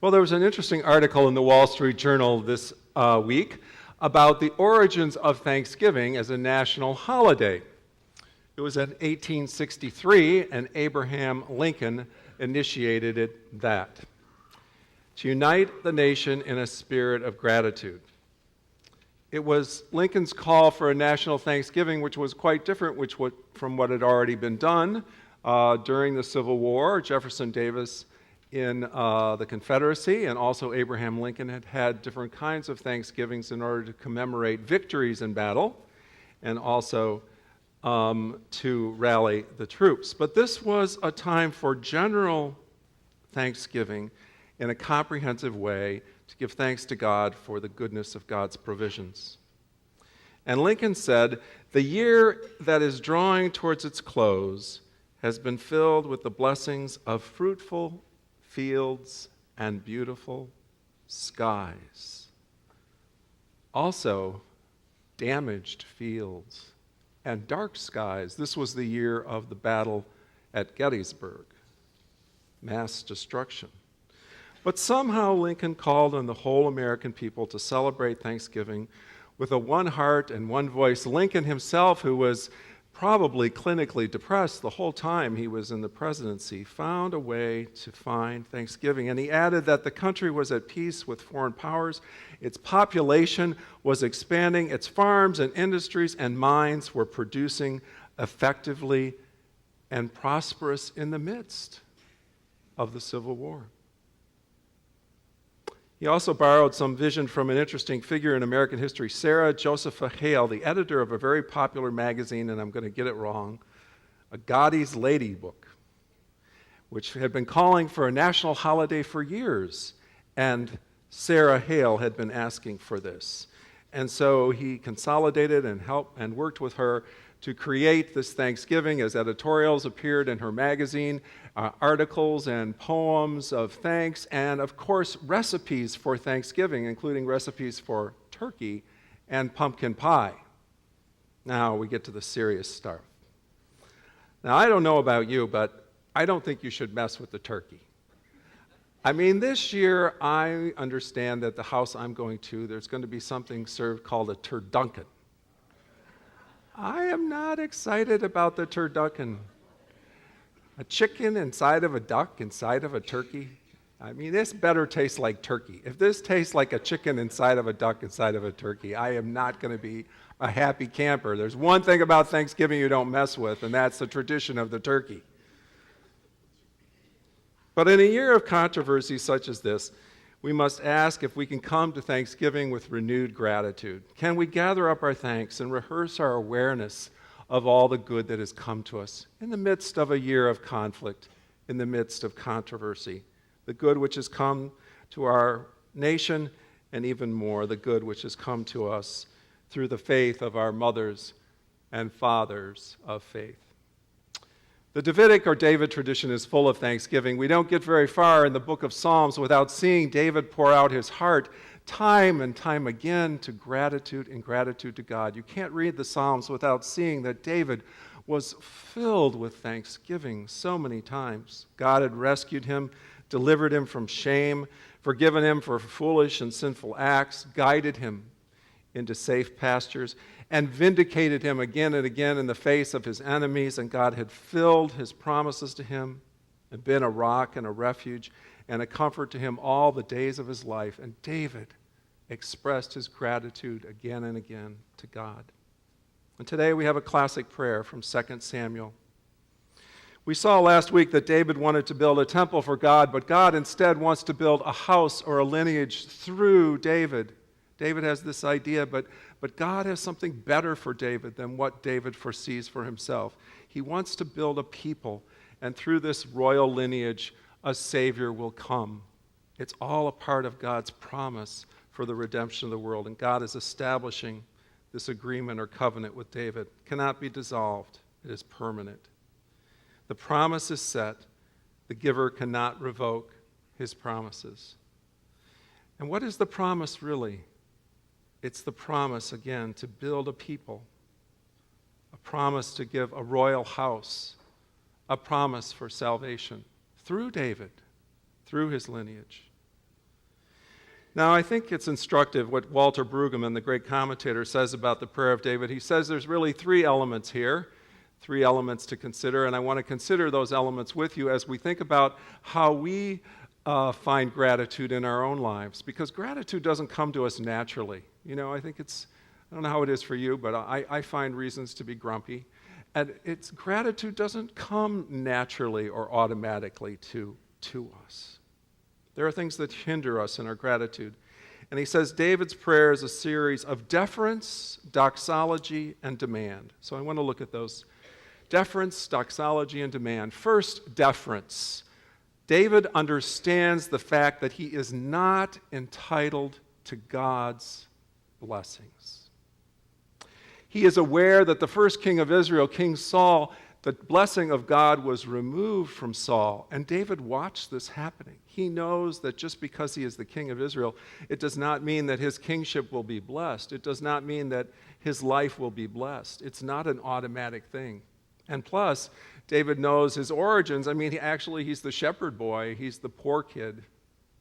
Well, there was an interesting article in the Wall Street Journal this week about the origins of Thanksgiving as a national holiday. It was in 1863, and Abraham Lincoln initiated that to unite the nation in a spirit of gratitude. It was Lincoln's call for a national Thanksgiving, which was quite different from what had already been done during the Civil War. Jefferson Davis in the Confederacy, and also Abraham Lincoln had different kinds of Thanksgivings in order to commemorate victories in battle and also to rally the troops. But this was a time for general thanksgiving in a comprehensive way to give thanks to God for the goodness of God's provisions. And Lincoln said, "The year that is drawing towards its close has been filled with the blessings of fruitful fields and beautiful skies. Also, damaged fields and dark skies." This was the year of the battle at Gettysburg, mass destruction. But somehow Lincoln called on the whole American people to celebrate Thanksgiving with a one heart and one voice. Lincoln himself, who was probably clinically depressed the whole time he was in the presidency, found a way to find Thanksgiving. And he added that the country was at peace with foreign powers, its population was expanding, its farms and industries and mines were producing effectively and prosperous in the midst of the Civil War. He also borrowed some vision from an interesting figure in American history, Sarah Josepha Hale, the editor of a very popular magazine, and I'm going to get it wrong, A Godey's Lady Book, which had been calling for a national holiday for years, and Sarah Hale had been asking for this. And so he consolidated and helped and worked with her to create this Thanksgiving as editorials appeared in her magazine, articles and poems of thanks, and of course recipes for Thanksgiving, including recipes for turkey and pumpkin pie. Now we get to the serious stuff. Now I don't know about you, but I don't think you should mess with the turkey. I mean, this year I understand that the house I'm going to, there's going to be something served called a turducken. I am not excited about the turducken. A chicken inside of a duck, inside of a turkey. I mean, this better taste like turkey. If this tastes like a chicken inside of a duck, inside of a turkey, I am not going to be a happy camper. There's one thing about Thanksgiving you don't mess with, and that's the tradition of the turkey. But in a year of controversy such as this, we must ask if we can come to Thanksgiving with renewed gratitude. Can we gather up our thanks and rehearse our awareness of all the good that has come to us in the midst of a year of conflict, in the midst of controversy, the good which has come to our nation, and even more, the good which has come to us through the faith of our mothers and fathers of faith. The Davidic or David tradition is full of thanksgiving. We don't get very far in the book of Psalms without seeing David pour out his heart time and time again to gratitude and gratitude to God. You can't read the Psalms without seeing that David was filled with thanksgiving so many times. God had rescued him, delivered him from shame, forgiven him for foolish and sinful acts, guided him into safe pastures, and vindicated him again and again in the face of his enemies, and God had filled his promises to him and been a rock and a refuge and a comfort to him all the days of his life. And David expressed his gratitude again and again to God. And today we have a classic prayer from 2 Samuel. We saw last week that David wanted to build a temple for God, but God instead wants to build a house or a lineage through David. David has this idea, but God has something better for David than what David foresees for himself. He wants to build a people, and through this royal lineage, a Savior will come. It's all a part of God's promise for the redemption of the world, and God is establishing this agreement or covenant with David. It cannot be dissolved. It is permanent. The promise is set. The giver cannot revoke his promises. And what is the promise really? It's the promise, again, to build a people, a promise to give a royal house, a promise for salvation through David, through his lineage. Now, I think it's instructive what Walter Brueggemann, the great commentator, says about the prayer of David. He says there's really three elements here, three elements to consider, and I want to consider those elements with you as we think about how we find gratitude in our own lives, because gratitude doesn't come to us naturally. You know, I don't know how it is for you, but I find reasons to be grumpy, and gratitude doesn't come naturally or automatically to us. There are things that hinder us in our gratitude. And he says David's prayer is a series of deference, doxology, and demand. So I want to look at those. Deference, doxology, and demand. First, deference. David understands the fact that he is not entitled to God's blessings. He is aware that the first king of Israel, King Saul, the blessing of God was removed from Saul, and David watched this happening. He knows that just because he is the king of Israel, it does not mean that his kingship will be blessed. It does not mean that his life will be blessed. It's not an automatic thing. And plus, David knows his origins. I mean, he's the shepherd boy. He's the poor kid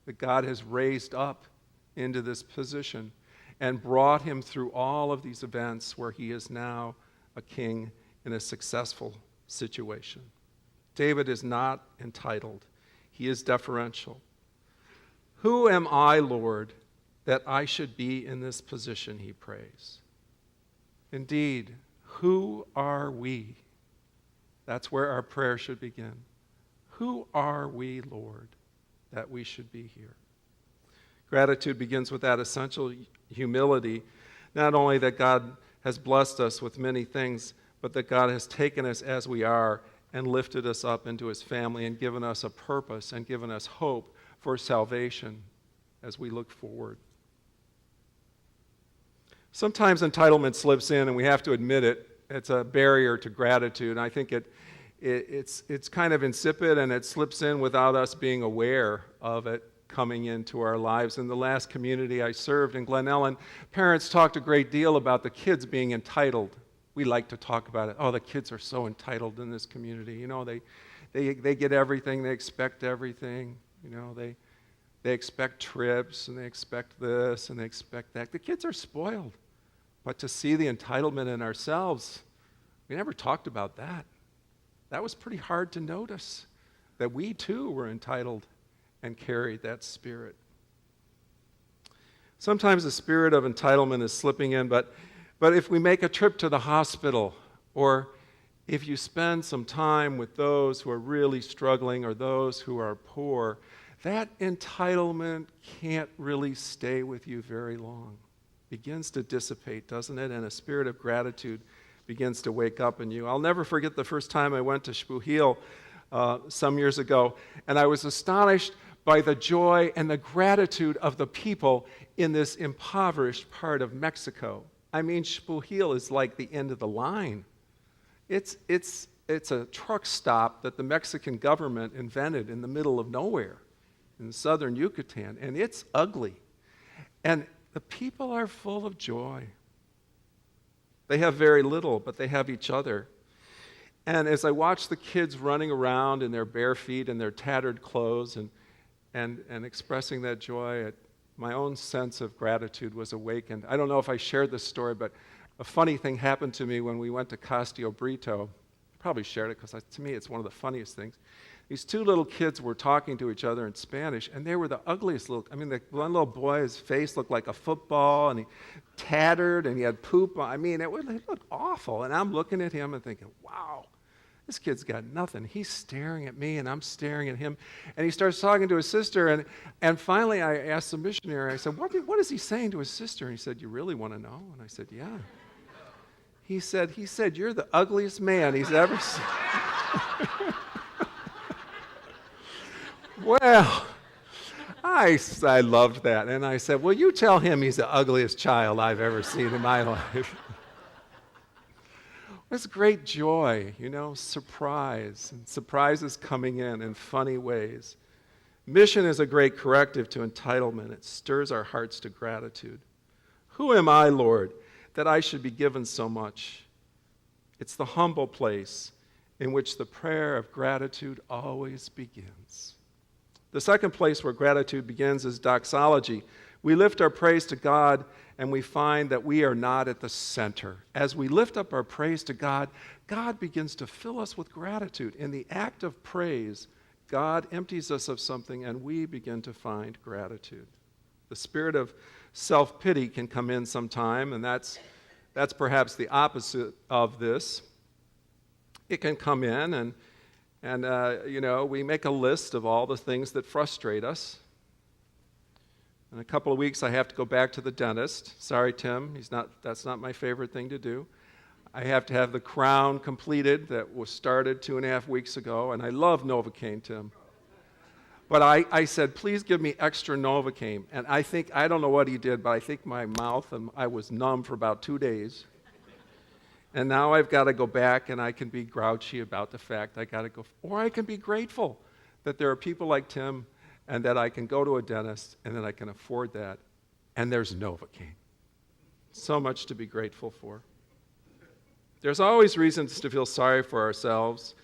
that God has raised up into this position and brought him through all of these events where he is now a king in a successful situation. David is not entitled. He is deferential. Who am I, Lord, that I should be in this position, he prays. Indeed, who are we? That's where our prayer should begin. Who are we, Lord, that we should be here? Gratitude begins with that essential humility, not only that God has blessed us with many things, but that God has taken us as we are and lifted us up into his family and given us a purpose and given us hope for salvation as we look forward. Sometimes entitlement slips in, and we have to admit it. It's a barrier to gratitude. I think it's kind of insipid, and it slips in without us being aware of it coming into our lives. In the last community I served in Glen Ellen, parents talked a great deal about the kids being entitled. We like to talk about it. Oh, the kids are so entitled in this community. You know, they get everything. They expect everything. You know, they expect trips, and they expect this, and they expect that. The kids are spoiled. But to see the entitlement in ourselves, we never talked about that. That was pretty hard to notice, that we too were entitled and carried that spirit. Sometimes the spirit of entitlement is slipping in, but if we make a trip to the hospital, or if you spend some time with those who are really struggling or those who are poor, that entitlement can't really stay with you very long. It begins to dissipate, doesn't it? And a spirit of gratitude begins to wake up in you. I'll never forget the first time I went to Xpujil some years ago, and I was astonished by the joy and the gratitude of the people in this impoverished part of Mexico. I mean, Xpujil is like the end of the line. It's a truck stop that the Mexican government invented in the middle of nowhere in southern Yucatan, and it's ugly. And the people are full of joy. They have very little, but they have each other. And as I watched the kids running around in their bare feet and their tattered clothes and expressing that joy, my own sense of gratitude was awakened. I don't know if I shared this story, but a funny thing happened to me when we went to Castillo Brito. I probably shared it because to me it's one of the funniest things. These two little kids were talking to each other in Spanish, and they were the ugliest little. I mean, the one little boy, his face looked like a football, and he tattered, and he had poop. I mean, it looked awful. And I'm looking at him and thinking, wow, this kid's got nothing. He's staring at me, and I'm staring at him. And he starts talking to his sister, and finally I asked the missionary, I said, what is he saying to his sister? And he said, you really want to know? And I said, yeah. He said, you're the ugliest man he's ever seen. Well, I loved that. And I said, well, you tell him he's the ugliest child I've ever seen in my life. It's great joy, surprise. And surprises coming in funny ways. Mission is a great corrective to entitlement. It stirs our hearts to gratitude. Who am I, Lord, that I should be given so much? It's the humble place in which the prayer of gratitude always begins. The second place where gratitude begins is doxology, We lift our praise to God, and we find that we are not at the center. As we lift up our praise to God, God begins to fill us with gratitude. In the act of praise, God empties us of something, and we begin to find gratitude. The spirit of self-pity can come in sometime, and that's perhaps the opposite of this. It can come in, and we make a list of all the things that frustrate us. In a couple of weeks, I have to go back to the dentist. Sorry, Tim, that's not my favorite thing to do. I have to have the crown completed that was started 2.5 weeks ago, and I love Novocaine, Tim. But I said, please give me extra Novocaine. And I don't know what he did, but I think my mouth, and I was numb for about 2 days. And now I've got to go back, and I can be grouchy about the fact I got to go, or I can be grateful that there are people like Tim and that I can go to a dentist and that I can afford that. And there's Novocaine. So much to be grateful for. There's always reasons to feel sorry for ourselves.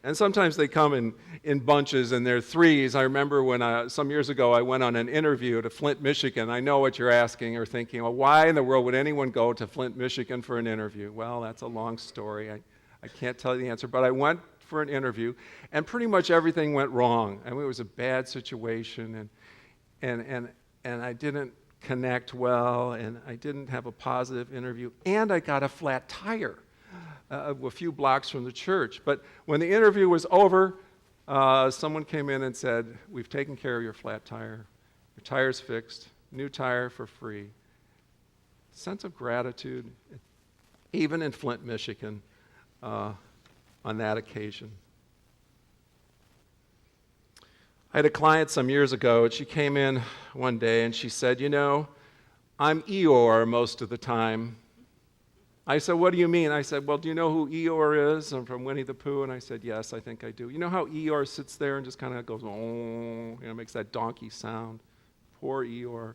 And sometimes they come in bunches, and they're threes. I remember when some years ago I went on an interview to Flint, Michigan. I know what you're asking or thinking, well, why in the world would anyone go to Flint, Michigan for an interview? Well, that's a long story. I can't tell you the answer, but I went for an interview, and pretty much everything went wrong. I mean, it was a bad situation, and I didn't connect well, and I didn't have a positive interview, and I got a flat tire a few blocks from the church. But when the interview was over, someone came in and said, we've taken care of your flat tire. Your tire's fixed. New tire for free. Sense of gratitude, even in Flint, Michigan, on that occasion. I had a client some years ago, and she came in one day and she said, I'm Eeyore most of the time. I said, what do you mean? I said, well, do you know who Eeyore is? I'm from Winnie the Pooh. And I said, yes, I think I do. You know how Eeyore sits there and just kind of goes, oh, makes that donkey sound? Poor Eeyore.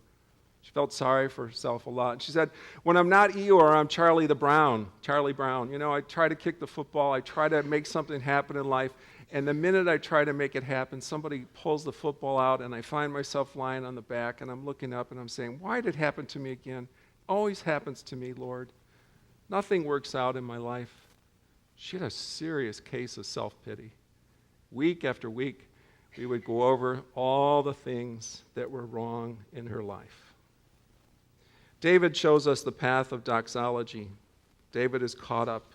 She felt sorry for herself a lot. And she said, when I'm not Eeyore, I'm Charlie Brown. I try to kick the football. I try to make something happen in life. And the minute I try to make it happen, somebody pulls the football out, and I find myself lying on the back, and I'm looking up, and I'm saying, why did it happen to me again? Always happens to me, Lord. Nothing works out in my life. She had a serious case of self-pity. Week after week, we would go over all the things that were wrong in her life. David shows us the path of doxology. David is caught up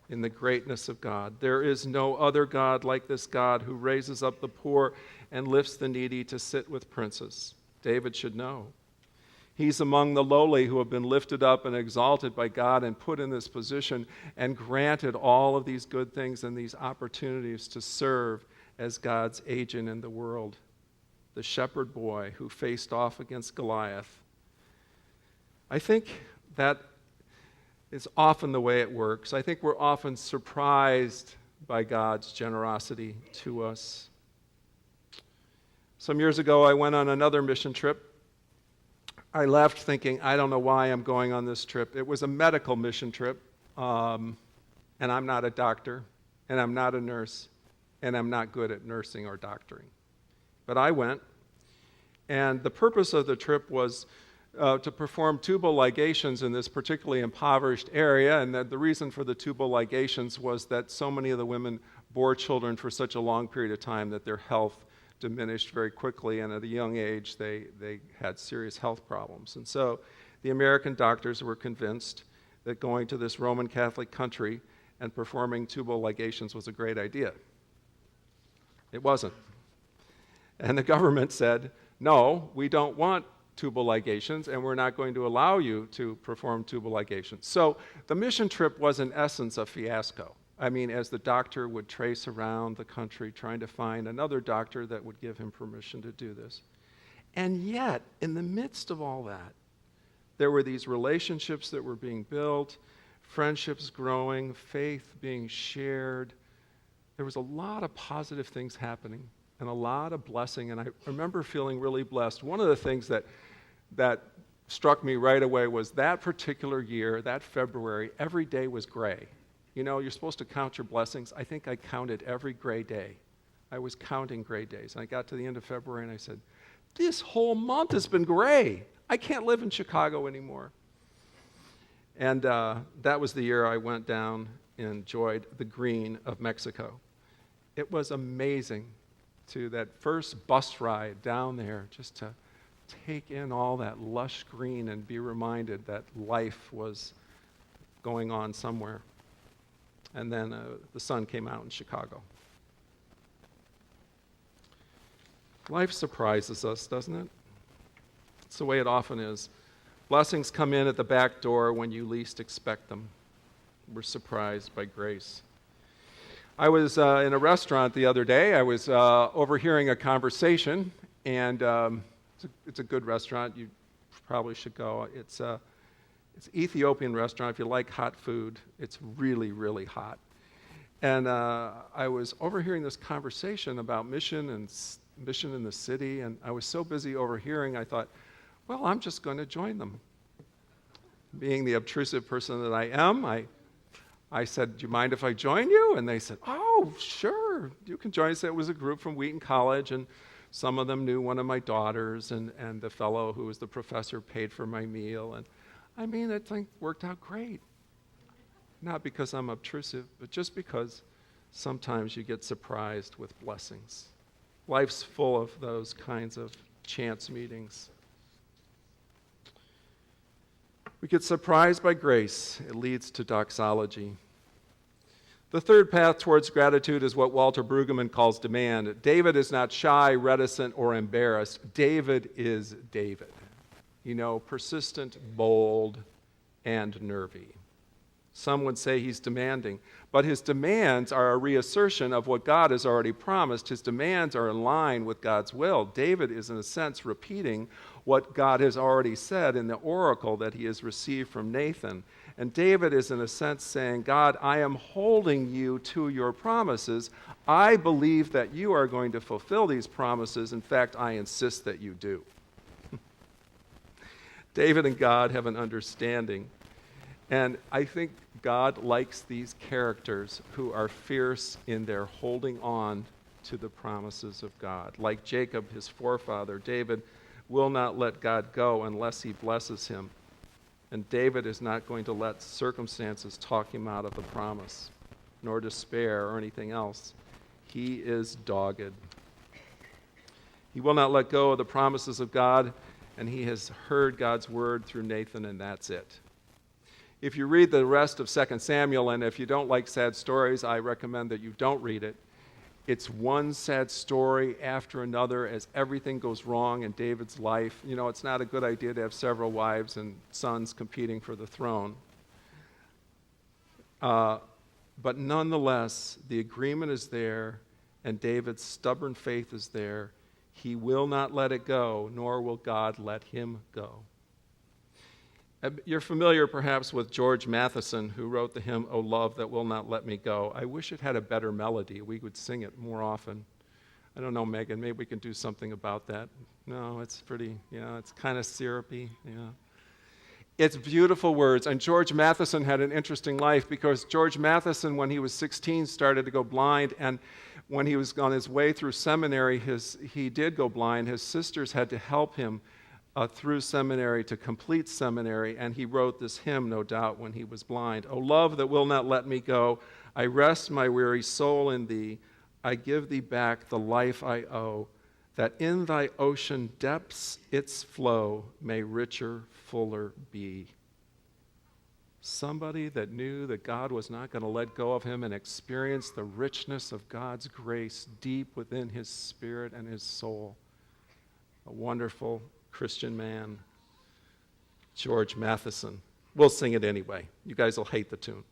in the greatness of God. There is no other God like this God who raises up the poor and lifts the needy to sit with princes. David should know. He's among the lowly who have been lifted up and exalted by God and put in this position and granted all of these good things and these opportunities to serve as God's agent in the world. The shepherd boy who faced off against Goliath. I think that is often the way it works. I think we're often surprised by God's generosity to us. Some years ago, I went on another mission trip. I left thinking, I don't know why I'm going on this trip. It was a medical mission trip, and I'm not a doctor, and I'm not a nurse, and I'm not good at nursing or doctoring. But I went, and the purpose of the trip was to perform tubal ligations in this particularly impoverished area, and the reason for the tubal ligations was that so many of the women bore children for such a long period of time that their health diminished very quickly, and at a young age they had serious health problems. And so the American doctors were convinced that going to this Roman Catholic country and performing tubal ligations was a great idea. It wasn't. And the government said, no, we don't want tubal ligations, and we're not going to allow you to perform tubal ligations. So the mission trip was in essence a fiasco. I mean, as the doctor would trace around the country trying to find another doctor that would give him permission to do this. And yet, in the midst of all that, there were these relationships that were being built, friendships growing, faith being shared. There was a lot of positive things happening and a lot of blessing, and I remember feeling really blessed. One of the things that struck me right away was that particular year, that February, every day was gray. You're supposed to count your blessings. I think I counted every gray day. I was counting gray days. And I got to the end of February and I said, this whole month has been gray. I can't live in Chicago anymore. And that was the year I went down and enjoyed the green of Mexico. It was amazing to that first bus ride down there, just to take in all that lush green and be reminded that life was going on somewhere. And then the sun came out in Chicago. Life surprises us, doesn't it? It's the way it often is. Blessings come in at the back door when you least expect them. We're surprised by grace. I was in a restaurant the other day. I was overhearing a conversation, and it's a good restaurant. You probably should go. It's an Ethiopian restaurant. If you like hot food, it's really, really hot. And I was overhearing this conversation about mission in the city, and I was so busy overhearing, I thought, well, I'm just going to join them. Being the obtrusive person that I am, I said, do you mind if I join you? And they said, oh, sure, you can join us. It was a group from Wheaton College, and some of them knew one of my daughters, and the fellow who was the professor paid for my meal. And I mean, that thing worked out great. Not because I'm obtrusive, but just because sometimes you get surprised with blessings. Life's full of those kinds of chance meetings. We get surprised by grace. It leads to doxology. The third path towards gratitude is what Walter Brueggemann calls demand. David is not shy, reticent, or embarrassed. David is David. Persistent, bold, and nervy. Some would say he's demanding, but his demands are a reassertion of what God has already promised. His demands are in line with God's will. David is, in a sense, repeating what God has already said in the oracle that he has received from Nathan. And David is, in a sense, saying, God, I am holding you to your promises. I believe that you are going to fulfill these promises. In fact, I insist that you do. David and God have an understanding. And I think God likes these characters who are fierce in their holding on to the promises of God. Like Jacob, his forefather, David will not let God go unless he blesses him. And David is not going to let circumstances talk him out of the promise, nor despair or anything else. He is dogged. He will not let go of the promises of God, and he has heard God's word through Nathan, and that's it. If you read the rest of 2 Samuel, and if you don't like sad stories, I recommend that you don't read it. It's one sad story after another as everything goes wrong in David's life. It's not a good idea to have several wives and sons competing for the throne. But nonetheless, the agreement is there, and David's stubborn faith is there. He will not let it go, nor will God let him go. You're familiar perhaps with George Matheson, who wrote the hymn, O Love That Will Not Let Me Go. I wish it had a better melody. We would sing it more often. I don't know, Megan, maybe we can do something about that. No, it's pretty, it's kind of syrupy. It's beautiful words. And George Matheson had an interesting life because George Matheson, when he was 16, started to go blind. And when he was on his way through seminary, he did go blind. His sisters had to help him through seminary to complete seminary, and he wrote this hymn, no doubt, when he was blind. O love that will not let me go, I rest my weary soul in thee. I give thee back the life I owe, that in thy ocean depths its flow may richer, fuller be. Somebody that knew that God was not going to let go of him and experienced the richness of God's grace deep within his spirit and his soul. A wonderful Christian man, George Matheson. We'll sing it anyway. You guys will hate the tune.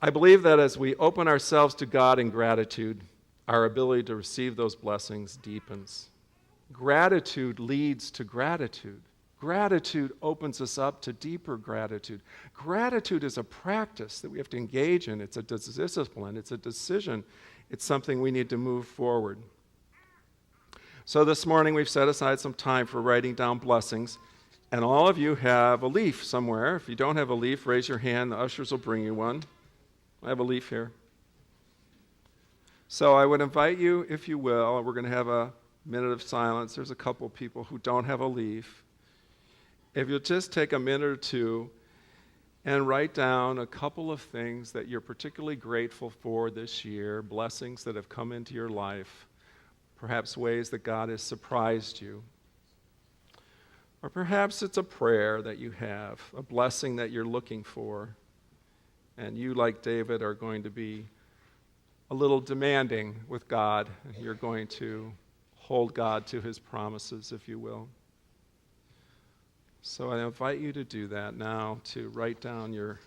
I believe that as we open ourselves to God in gratitude, our ability to receive those blessings deepens. Gratitude leads to gratitude. Gratitude opens us up to deeper gratitude. Gratitude is a practice that we have to engage in. It's a discipline. It's a decision. It's something we need to move forward. So this morning we've set aside some time for writing down blessings, and all of you have a leaf somewhere. If you don't have a leaf, raise your hand. The ushers will bring you one. I have a leaf here. So I would invite you, if you will, we're going to have a minute of silence. There's a couple people who don't have a leaf. If you'll just take a minute or two and write down a couple of things that you're particularly grateful for this year, blessings that have come into your life, perhaps ways that God has surprised you. Or perhaps it's a prayer that you have, a blessing that you're looking for, and you, like David, are going to be a little demanding with God. You're going to hold God to his promises, if you will. So I invite you to do that now, to write down your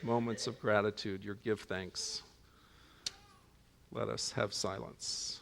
moments of gratitude, your give thanks. Let us have silence.